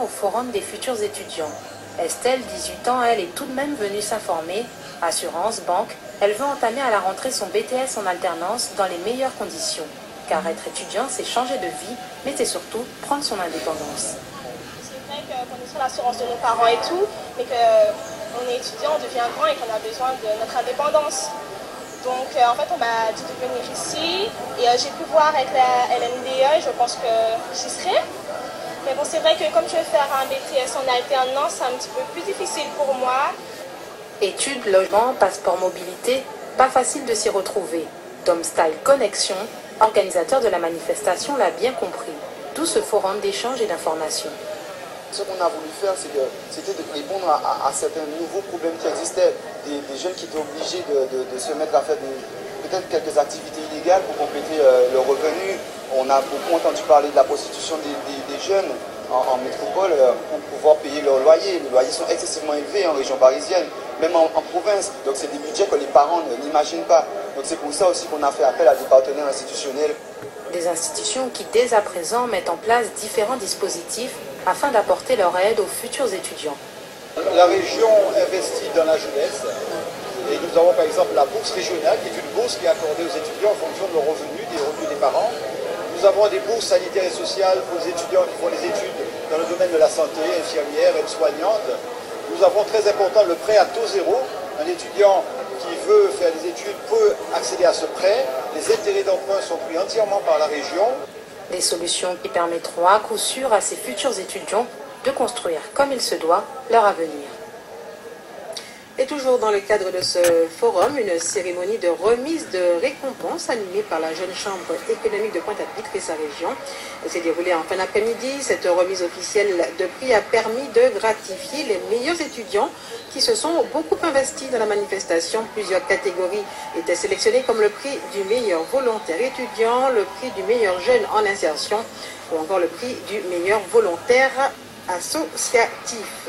au Forum des futurs étudiants. Estelle, 18 ans, elle est tout de même venue s'informer. Assurance, banque, elle veut entamer à la rentrée son BTS en alternance dans les meilleures conditions. Car être étudiant, c'est changer de vie, mais c'est surtout prendre son indépendance. C'est vrai qu'on est sur l'assurance de nos parents et tout, mais qu'on est étudiant, on devient grand et qu'on a besoin de notre indépendance. Donc en fait on m'a dit de venir ici et j'ai pu voir avec la LNDE, je pense que j'y serai. Mais bon, c'est vrai que comme je vais faire un BTS en alternance, c'est un petit peu plus difficile pour moi. Études, logement, passeport mobilité, pas facile de s'y retrouver. Domstyle Connexion, organisateur de la manifestation, l'a bien compris. D'où ce forum d'échange et d'information. Ce qu'on a voulu faire, c'était de répondre à certains nouveaux problèmes qui existaient. Des jeunes qui étaient obligés de se mettre à faire peut-être quelques activités illégales pour compléter leurs revenus. On a beaucoup entendu parler de la prostitution des jeunes en métropole pour pouvoir payer leur loyer. Les loyers sont excessivement élevés en région parisienne, même en province. Donc c'est des budgets que les parents n'imaginent pas. Donc c'est pour ça aussi qu'on a fait appel à des partenaires institutionnels. Des institutions qui dès à présent mettent en place différents dispositifs afin d'apporter leur aide aux futurs étudiants. La région investit dans la jeunesse et nous avons par exemple la bourse régionale qui est une bourse qui est accordée aux étudiants en fonction de leurs revenus, des revenus des parents. Nous avons des bourses sanitaires et sociales pour les étudiants qui font des études dans le domaine de la santé, infirmières, aides-soignantes. Nous avons très important le prêt à taux zéro. Un étudiant qui veut faire des études peut accéder à ce prêt. Les intérêts d'emprunt sont pris entièrement par la région. Des solutions qui permettront à coup sûr à ces futurs étudiants de construire comme il se doit leur avenir. Et toujours dans le cadre de ce forum, une cérémonie de remise de récompenses animée par la Jeune Chambre économique de Pointe-à-Pitre et sa région. Elle s'est déroulée en fin d'après-midi. Cette remise officielle de prix a permis de gratifier les meilleurs étudiants qui se sont beaucoup investis dans la manifestation. Plusieurs catégories étaient sélectionnées comme le prix du meilleur volontaire étudiant, le prix du meilleur jeune en insertion ou encore le prix du meilleur volontaire associatif.